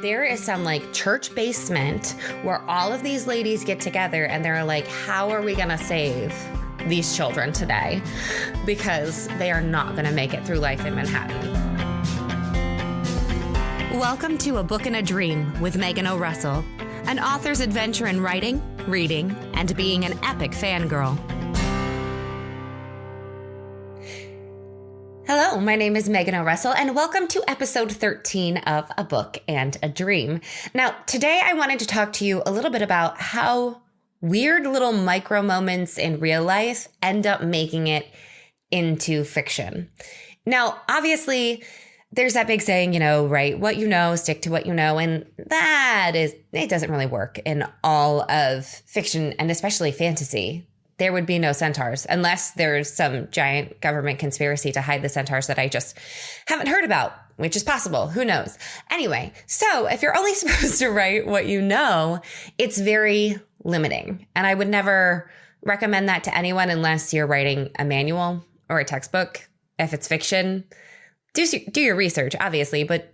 There is some like church basement where all of these ladies get together and they're like, how are we going to save these children today? Because they are not going to make it through life in Manhattan. Welcome to A Book and a Dream with Megan O. Russell, an author's adventure in writing, reading, and being an epic fangirl. Hello, my name is Megan O. Russell, and welcome to episode 13 of A Book and a Dream. Now, today I wanted to talk to you a little bit about how weird little micro moments in real life end up making it into fiction. Now, obviously, there's that big saying, write what you know, stick to what you know, and it doesn't really work in all of fiction, and especially fantasy. There would be no centaurs unless there's some giant government conspiracy to hide the centaurs that I just haven't heard about, which is possible. Who knows? Anyway, so if you're only supposed to write what you know, it's very limiting. And I would never recommend that to anyone unless you're writing a manual or a textbook. If it's fiction, do your research, obviously, but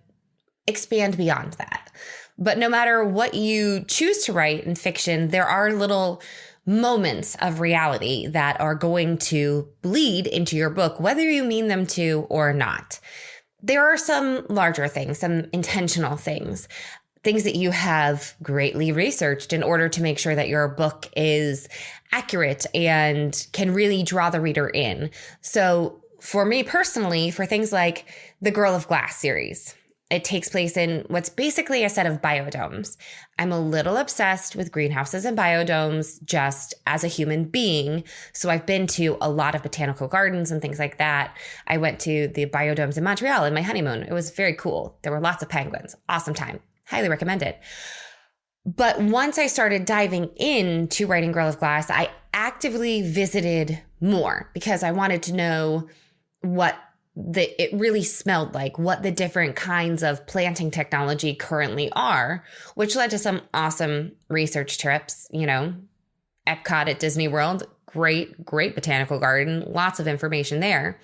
expand beyond that. But no matter what you choose to write in fiction, there are little moments of reality that are going to bleed into your book, whether you mean them to or not. There are some larger things, some intentional things that you have greatly researched in order to make sure that your book is accurate and can really draw the reader in. So for me personally, for things like the Girl of Glass series, it takes place in what's basically a set of biodomes. I'm a little obsessed with greenhouses and biodomes just as a human being. So I've been to a lot of botanical gardens and things like that. I went to the biodomes in Montreal in my honeymoon. It was very cool. There were lots of penguins. Awesome time. Highly recommend it. But once I started diving into writing Girl of Glass, I actively visited more because I wanted to know what it really smelled like, what the different kinds of planting technology currently are, which led to some awesome research trips. Epcot at Disney World, great botanical garden, lots of information there.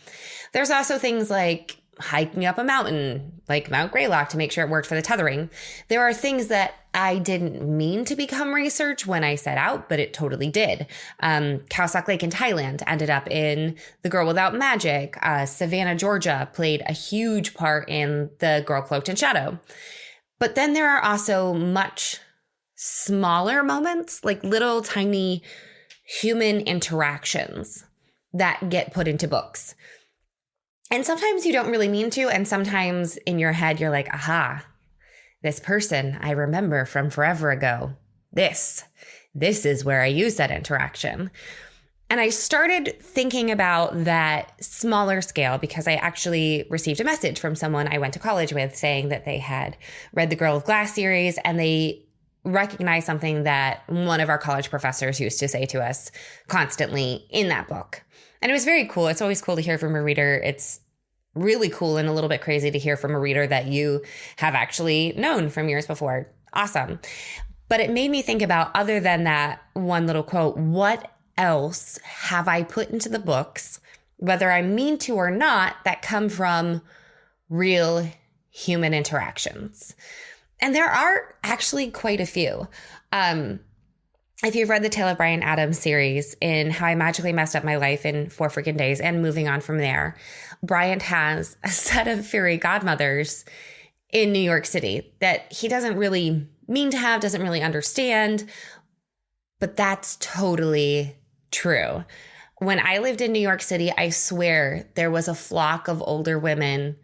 There's also things like hiking up a mountain, like Mount Greylock, to make sure it worked for the tethering. There are things that I didn't mean to become research when I set out, but it totally did. Khao Sok Lake in Thailand ended up in The Girl Without Magic. Savannah, Georgia played a huge part in The Girl Cloaked in Shadow. But then there are also much smaller moments, like little tiny human interactions that get put into books. And sometimes you don't really mean to, and sometimes in your head you're like, aha, this person I remember from forever ago. This is where I use that interaction. And I started thinking about that smaller scale because I actually received a message from someone I went to college with saying that they had read the Girl of Glass series and they recognized something that one of our college professors used to say to us constantly in that book. And it was very cool. It's always cool to hear from a reader. It's really cool and a little bit crazy to hear from a reader that you have actually known from years before. Awesome. But it made me think about, other than that one little quote, what else have I put into the books, whether I mean to or not, that come from real human interactions? And there are actually quite a few. If you've read the Tale of Bryan Adams series in How I Magically Messed Up My Life in 4 Freaking Days and moving on from there, Bryant has a set of fairy godmothers in New York City that he doesn't really mean to have, doesn't really understand, but that's totally true. When I lived in New York City, I swear there was a flock of older women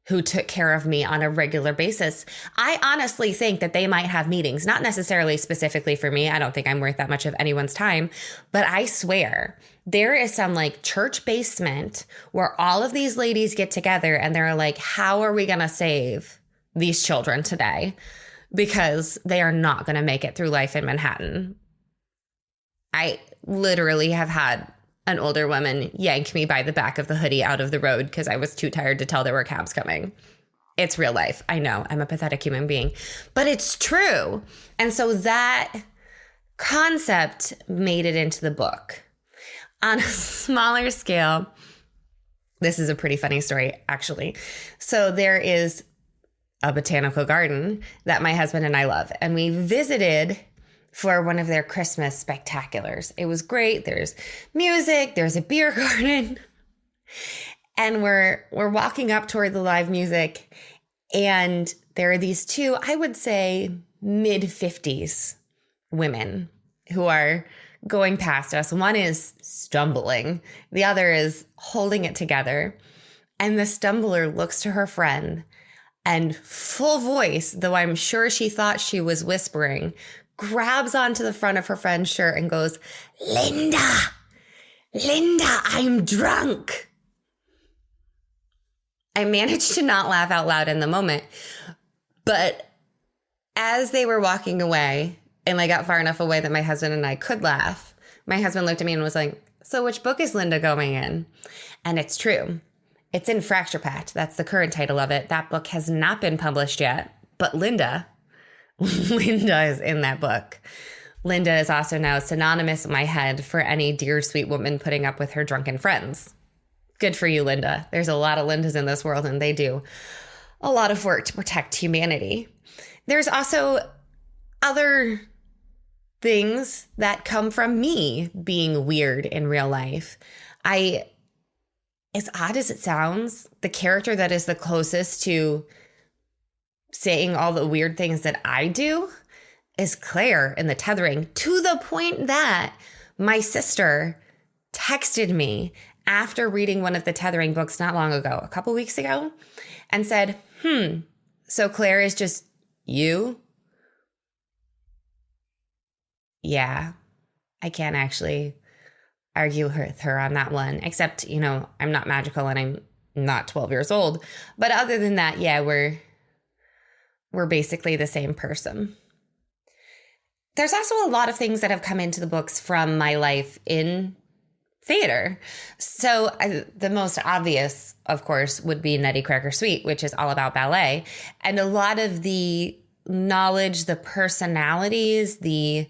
who took care of me on a regular basis. I honestly think that they might have meetings, not necessarily specifically for me. I don't think I'm worth that much of anyone's time, but I swear there is some like church basement where all of these ladies get together and they're like, how are we going to save these children today? Because they are not going to make it through life in Manhattan. I literally have had an older woman yanked me by the back of the hoodie out of the road because I was too tired to tell there were cabs coming. It's real life. I know I'm a pathetic human being, but it's true. And so that concept made it into the book. On a smaller scale, this is a pretty funny story, actually. So there is a botanical garden that my husband and I love. And we visited for one of their Christmas spectaculars. It was great. There's music, there's a beer garden. And we're walking up toward the live music, and there are these two, I would say, mid-50s women who are going past us. One is stumbling. The other is holding it together. And the stumbler looks to her friend and full voice, though I'm sure she thought she was whispering, grabs onto the front of her friend's shirt and goes, Linda, I'm drunk. I managed to not laugh out loud in the moment, but as they were walking away and I got far enough away that my husband and I could laugh, my husband looked at me and was like, so which book is Linda going in? And it's true. It's in Fracture Pact. That's the current title of it. That book has not been published yet, but Linda is in that book. Linda is also now synonymous in my head for any dear sweet woman putting up with her drunken friends. Good for you, Linda. There's a lot of Lindas in this world, and they do a lot of work to protect humanity. There's also other things that come from me being weird in real life. As odd as it sounds, the character that is the closest to saying all the weird things that I do is Claire in The Tethering, to the point that my sister texted me after reading one of the Tethering books not long ago, a couple weeks ago, and said, so Claire is just you? Yeah, I can't actually argue with her on that one, except, I'm not magical and I'm not 12 years old. But other than that, yeah, we're basically the same person. There's also a lot of things that have come into the books from my life in theater. So the most obvious, of course, would be Nutty Cracker Suite, which is all about ballet. And a lot of the knowledge, the personalities, the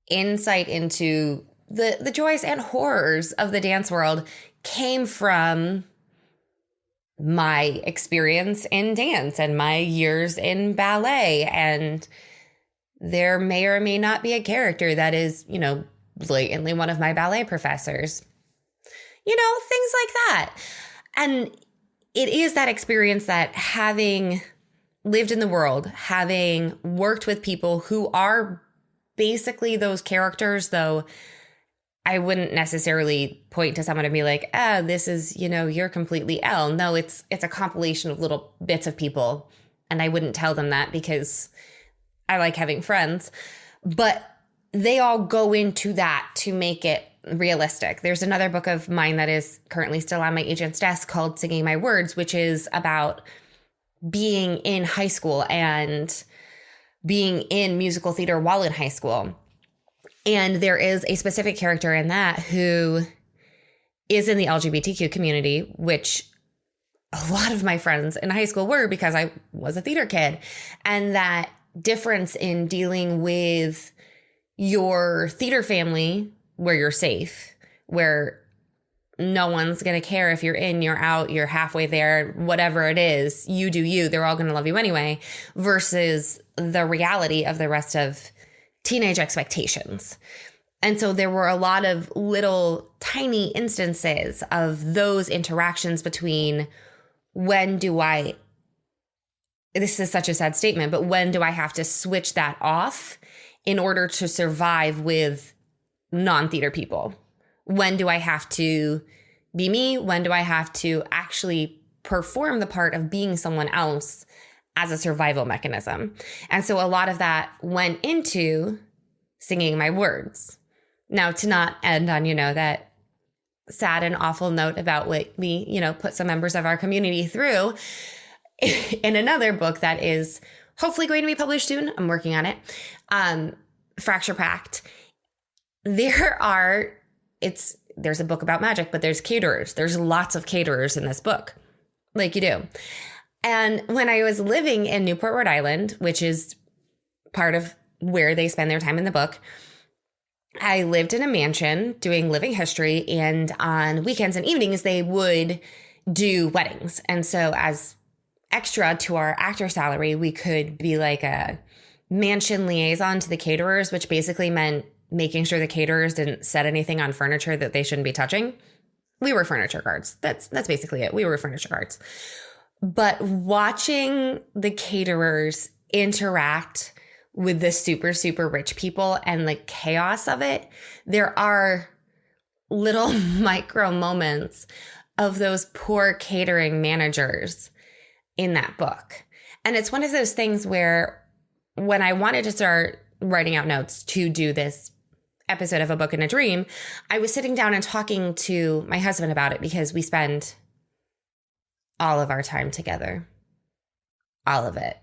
insight into the joys and horrors of the dance world came from my experience in dance and my years in ballet. And there may or may not be a character that is, blatantly one of my ballet professors, things like that. And it is that experience that, having lived in the world, having worked with people who are basically those characters, though I wouldn't necessarily point to someone and be like, this is, you're completely Elle. No, it's a compilation of little bits of people. And I wouldn't tell them that because I like having friends. But they all go into that to make it realistic. There's another book of mine that is currently still on my agent's desk called Singing My Words, which is about being in high school and being in musical theater while in high school. And there is a specific character in that who is in the LGBTQ community, which a lot of my friends in high school were because I was a theater kid. And that difference in dealing with your theater family where you're safe, where no one's going to care if you're in, you're out, you're halfway there, whatever it is, you do you, they're all going to love you anyway, versus the reality of the rest of teenage expectations. And so there were a lot of little tiny instances of those interactions between this is such a sad statement, but when do I have to switch that off in order to survive with non-theater people? When do I have to be me? When do I have to actually perform the part of being someone else as a survival mechanism? And so a lot of that went into Singing My Words. Now, to not end on, that sad and awful note about what we, put some members of our community through, in another book that is hopefully going to be published soon, I'm working on it, Fracture Pact, there's a book about magic, but there's caterers. There's lots of caterers in this book, like you do. And when I was living in Newport, Rhode Island, which is part of where they spend their time in the book, I lived in a mansion doing living history, and on weekends and evenings, they would do weddings. And so as extra to our actor salary, we could be like a mansion liaison to the caterers, which basically meant making sure the caterers didn't set anything on furniture that they shouldn't be touching. We were furniture guards. That's basically it. We were furniture guards. But watching the caterers interact with the super, super rich people and the chaos of it, there are little micro moments of those poor catering managers in that book. And it's one of those things where when I wanted to start writing out notes to do this episode of A Book and a Dream, I was sitting down and talking to my husband about it because we spend all of our time together. All of it.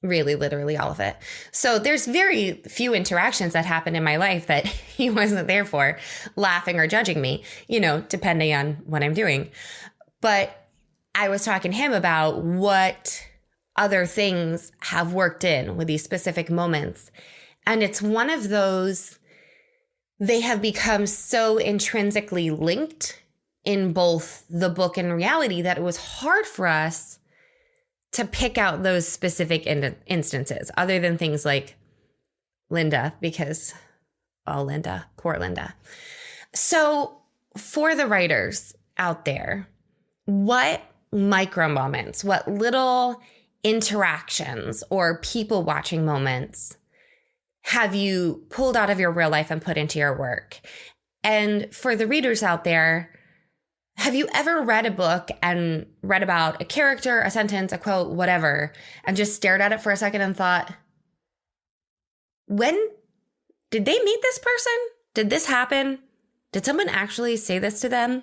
Really, literally all of it. So there's very few interactions that happen in my life that he wasn't there for, laughing or judging me, depending on what I'm doing. But I was talking to him about what other things have worked in with these specific moments. And it's one of those, they have become so intrinsically linked in both the book and reality that it was hard for us to pick out those specific instances, other than things like Linda, because, Linda, poor Linda. So for the writers out there, what micro moments, what little interactions or people watching moments have you pulled out of your real life and put into your work? And for the readers out there, have you ever read a book and read about a character, a sentence, a quote, whatever, and just stared at it for a second and thought, when did they meet this person? Did this happen? Did someone actually say this to them?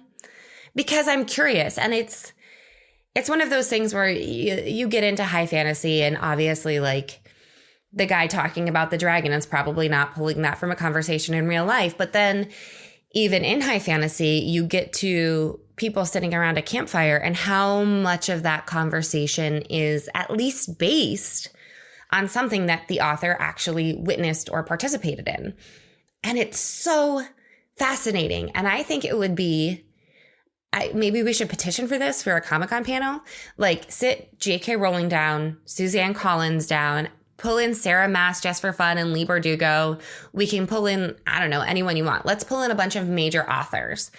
Because I'm curious, and it's one of those things where you get into high fantasy, and obviously the guy talking about the dragon is probably not pulling that from a conversation in real life. But then even in high fantasy, you get to people sitting around a campfire and how much of that conversation is at least based on something that the author actually witnessed or participated in. And it's so fascinating. And I think it would be, maybe we should petition for this for a Comic-Con panel. Sit J.K. Rowling down, Suzanne Collins down, pull in Sarah Maas just for fun and Lee Bardugo. We can pull in, anyone you want. Let's pull in a bunch of major authors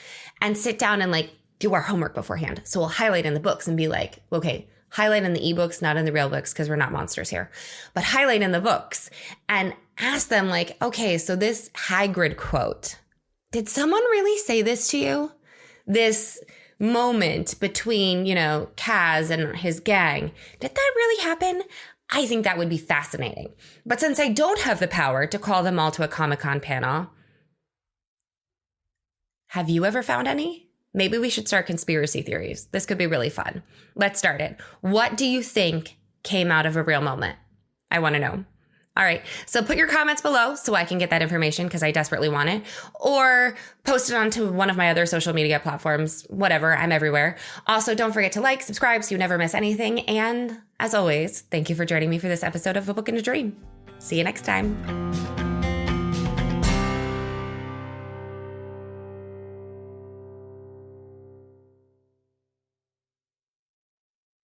and sit down and do our homework beforehand. So we'll highlight in the books and be okay, highlight in the ebooks, not in the real books, because we're not monsters here, but highlight in the books and ask them okay, so this Hagrid quote, did someone really say this to you? This moment between, Kaz and his gang, did that really happen? I think that would be fascinating. But since I don't have the power to call them all to a Comic-Con panel, have you ever found any? Maybe we should start conspiracy theories. This could be really fun. Let's start it. What do you think came out of a real moment? I want to know. All right. So put your comments below so I can get that information because I desperately want it. Or post it onto one of my other social media platforms. Whatever. I'm everywhere. Also, don't forget to subscribe so you never miss anything. And as always, thank you for joining me for this episode of A Book and a Dream. See you next time.